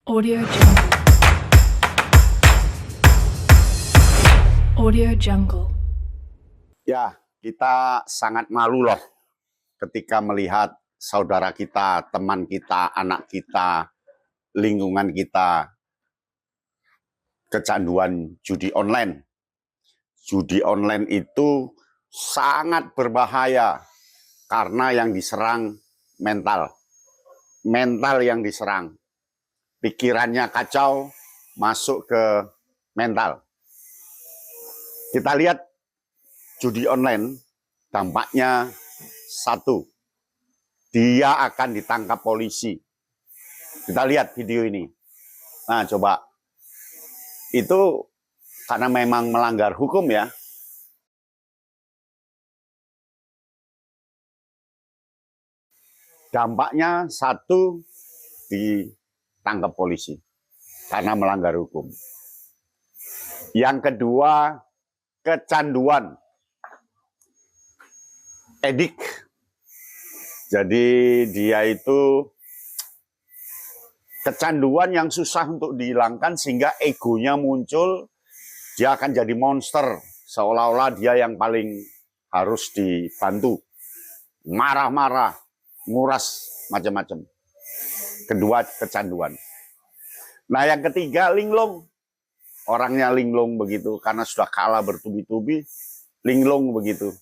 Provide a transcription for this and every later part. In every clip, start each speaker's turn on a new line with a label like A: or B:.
A: Audio Jungle. Audio Jungle.
B: Ya, kita sangat malu loh ketika melihat saudara kita, teman kita, anak kita, lingkungan kita kecanduan judi online. Judi online itu sangat berbahaya karena yang diserang mental. Mental yang diserang. Pikirannya kacau, masuk ke mental. Kita lihat judi online, dampaknya satu, dia akan ditangkap polisi. Kita lihat video ini. Nah, coba. Itu karena memang melanggar hukum ya. Dampaknya satu, ditangkap polisi karena melanggar hukum. Yang kedua, kecanduan. Edik. Jadi dia itu kecanduan yang susah untuk dihilangkan sehingga egonya muncul, dia akan jadi monster, seolah-olah dia yang paling harus dibantu. Marah-marah, nguras macam-macam. Kedua, kecanduan. Nah, yang ketiga, linglung. Orangnya linglung begitu, karena sudah kalah bertubi-tubi, linglung begitu.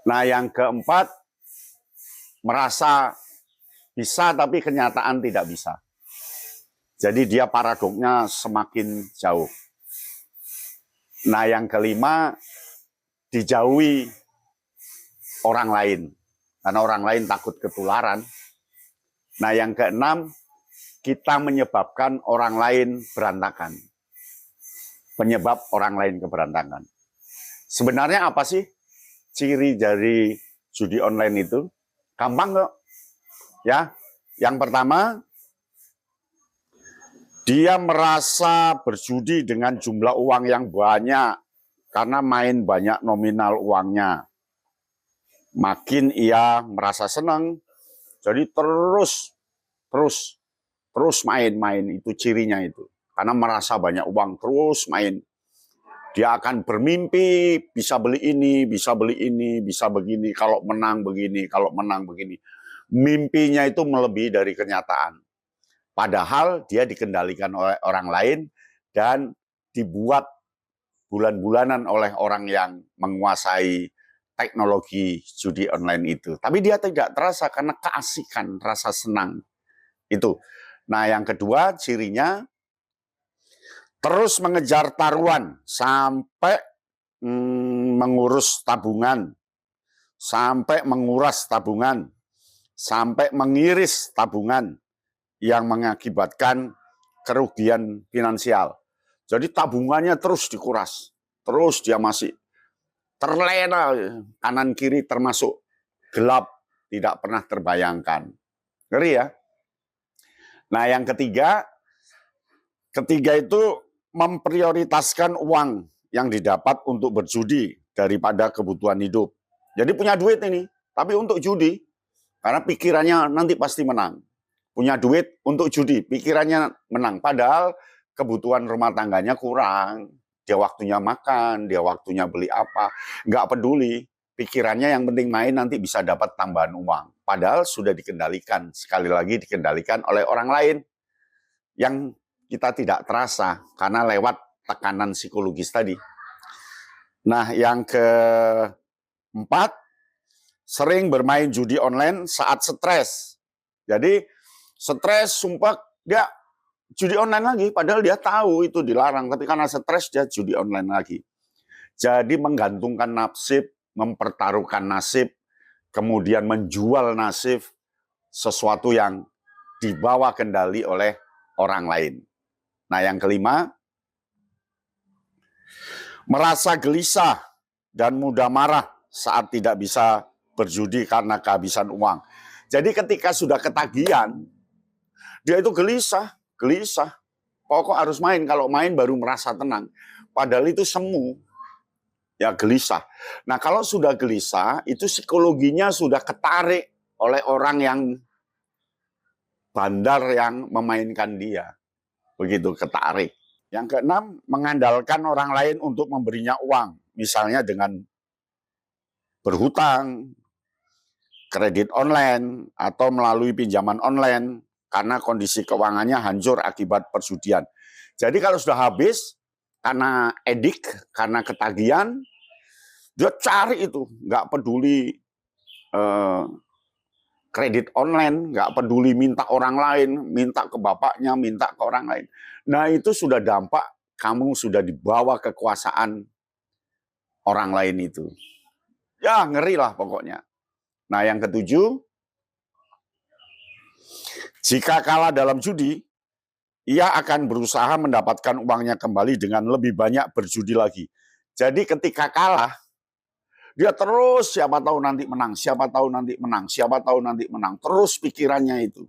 B: Nah, yang keempat, merasa bisa tapi kenyataan tidak bisa. Jadi dia paradoksnya semakin jauh. Nah, yang kelima, dijauhi orang lain. Karena orang lain takut ketularan. Nah, yang keenam, kita menyebabkan orang lain berantakan. Penyebab orang lain keberantakan. Sebenarnya apa sih ciri dari judi online itu? Gampang kok. Ya, yang pertama, dia merasa berjudi dengan jumlah uang yang banyak karena main banyak nominal uangnya. Makin ia merasa senang, jadi terus main itu cirinya itu. Karena merasa banyak uang, terus main. Dia akan bermimpi bisa beli ini, bisa beli ini, bisa begini, kalau menang begini, kalau menang begini. Mimpinya itu melebihi dari kenyataan. Padahal dia dikendalikan oleh orang lain dan dibuat bulan-bulanan oleh orang yang menguasai teknologi judi online itu. Tapi dia tidak terasa karena keasikan, rasa senang. Itu. Nah, yang kedua cirinya terus mengejar taruhan sampai mengurus tabungan, sampai menguras tabungan, sampai mengiris tabungan yang mengakibatkan kerugian finansial. Jadi tabungannya terus dikuras, terus dia masih terlena kanan kiri termasuk gelap, tidak pernah terbayangkan. Ngeri ya. Nah, yang ketiga itu memprioritaskan uang yang didapat untuk berjudi daripada kebutuhan hidup. Jadi punya duit ini, tapi untuk judi, karena pikirannya nanti pasti menang. Punya duit untuk judi, pikirannya menang. Padahal kebutuhan rumah tangganya kurang. Dia waktunya makan, dia waktunya beli apa. Nggak peduli, pikirannya yang penting main nanti bisa dapat tambahan uang. Padahal sudah dikendalikan, sekali lagi dikendalikan oleh orang lain. Yang kita tidak terasa karena lewat tekanan psikologis tadi. Nah, yang keempat, sering bermain judi online saat stres. Jadi stres, sumpah dia judi online lagi, padahal dia tahu itu dilarang, tapi karena stres dia judi online lagi. Jadi menggantungkan nasib, mempertaruhkan nasib, kemudian menjual nasib, sesuatu yang dibawa kendali oleh orang lain. Nah, yang kelima, merasa gelisah dan mudah marah saat tidak bisa berjudi karena kehabisan uang. Jadi ketika sudah ketagihan, dia itu gelisah. Pokok harus main, kalau main baru merasa tenang. Padahal itu semu, ya gelisah. Nah, kalau sudah gelisah, itu psikologinya sudah ketarik oleh orang yang bandar yang memainkan dia. Begitu ketarik. Yang keenam, mengandalkan orang lain untuk memberinya uang. Misalnya dengan berhutang, kredit online, atau melalui pinjaman online, karena kondisi keuangannya hancur akibat perjudian. Jadi kalau sudah habis, karena edik, karena ketagihan, dia cari itu, nggak peduli kredit online, nggak peduli minta orang lain, minta ke bapaknya, minta ke orang lain. Nah itu sudah dampak kamu sudah dibawa kekuasaan orang lain itu. Ya ngeri lah pokoknya. Nah yang ketujuh, jika kalah dalam judi, ia akan berusaha mendapatkan uangnya kembali dengan lebih banyak berjudi lagi. Jadi ketika kalah, dia terus siapa tahu nanti menang, siapa tahu nanti menang, siapa tahu nanti menang. Terus pikirannya itu.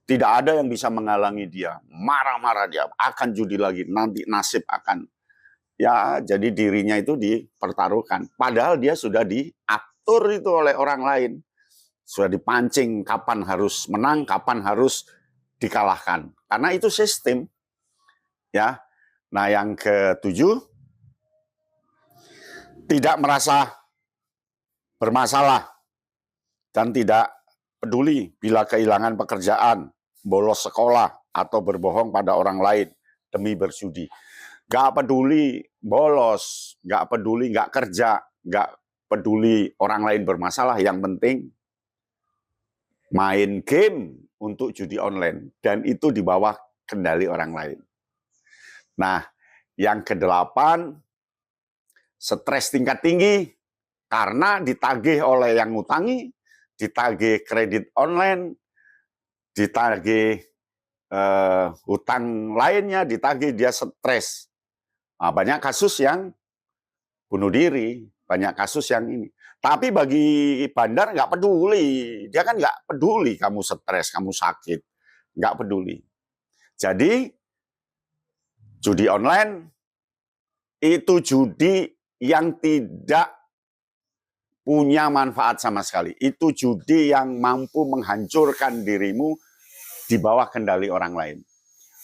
B: Tidak ada yang bisa menghalangi dia. Marah-marah dia, akan judi lagi, nanti nasib akan. Ya, jadi dirinya itu dipertaruhkan. Padahal dia sudah diatur itu oleh orang lain. Sudah dipancing kapan harus menang, kapan harus dikalahkan. Karena itu sistem. Ya. Nah, yang ketujuh, tidak merasa bermasalah dan tidak peduli bila kehilangan pekerjaan, bolos sekolah, atau berbohong pada orang lain demi berjudi. Gak peduli bolos, gak peduli gak kerja, gak peduli orang lain bermasalah. Yang penting main game untuk judi online. Dan itu di bawah kendali orang lain. Nah, yang kedelapan, stres tingkat tinggi karena ditagih oleh yang ngutangi, ditagih kredit online, ditagih hutang lainnya, ditagih, dia stres. Nah, banyak kasus yang bunuh diri, banyak kasus yang ini. Tapi bagi bandar nggak peduli, dia kan nggak peduli kamu stres, kamu sakit, nggak peduli. Jadi judi online itu judi yang tidak punya manfaat sama sekali. Itu judi yang mampu menghancurkan dirimu di bawah kendali orang lain.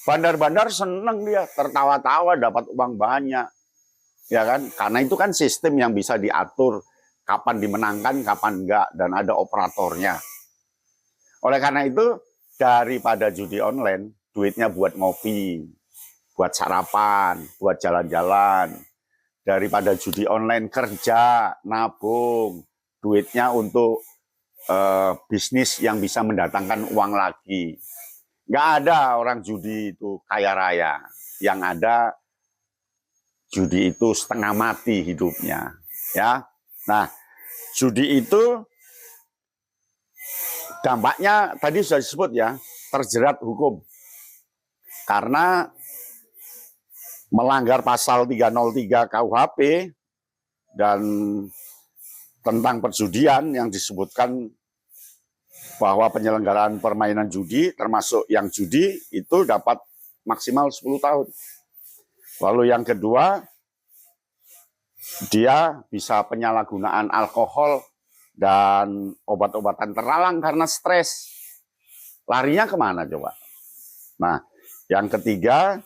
B: Bandar-bandar seneng dia, tertawa-tawa dapat uang banyak. Ya kan? Karena itu kan sistem yang bisa diatur kapan dimenangkan, kapan enggak, dan ada operatornya. Oleh karena itu, daripada judi online, duitnya buat ngopi, buat sarapan, buat jalan-jalan. Daripada judi online, kerja, nabung, duitnya untuk bisnis yang bisa mendatangkan uang lagi. Nggak ada orang judi itu kaya raya. Yang ada judi itu setengah mati hidupnya. Ya, nah judi itu dampaknya tadi sudah disebut ya, terjerat hukum. Karena melanggar pasal 303 KUHP dan tentang perjudian yang disebutkan bahwa penyelenggaraan permainan judi termasuk yang judi itu dapat maksimal 10 tahun. Lalu yang kedua, dia bisa penyalahgunaan alkohol dan obat-obatan terlarang karena stres. Larinya kemana coba? Nah, yang ketiga,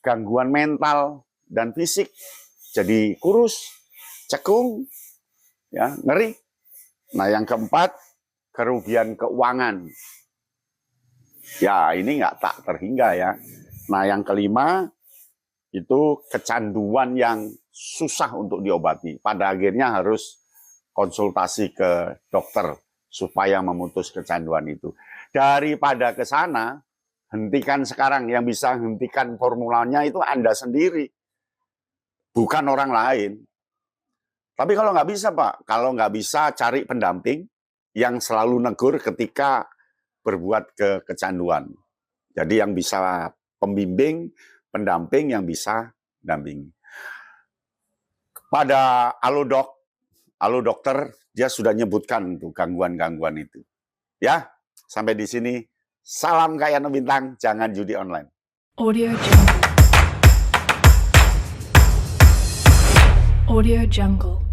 B: gangguan mental dan fisik, jadi kurus, cekung, ya ngeri. Nah yang keempat, kerugian keuangan. Ya ini nggak tak terhingga ya. Nah yang kelima, itu kecanduan yang susah untuk diobati. Pada akhirnya harus konsultasi ke dokter supaya memutus kecanduan itu. Daripada ke sana, hentikan sekarang. Yang bisa hentikan formulanya itu Anda sendiri, bukan orang lain. Tapi kalau nggak bisa Pak, kalau nggak bisa cari pendamping yang selalu negur ketika berbuat kecanduan. Jadi yang bisa pembimbing, pendamping yang bisa dampingi. Pada Halo Dokter, dia sudah nyebutkan tuh gangguan-gangguan itu. Ya, sampai di sini. Salam Kak Yano Bintang, jangan judi online.
A: Audio Jungle. Audio Jungle.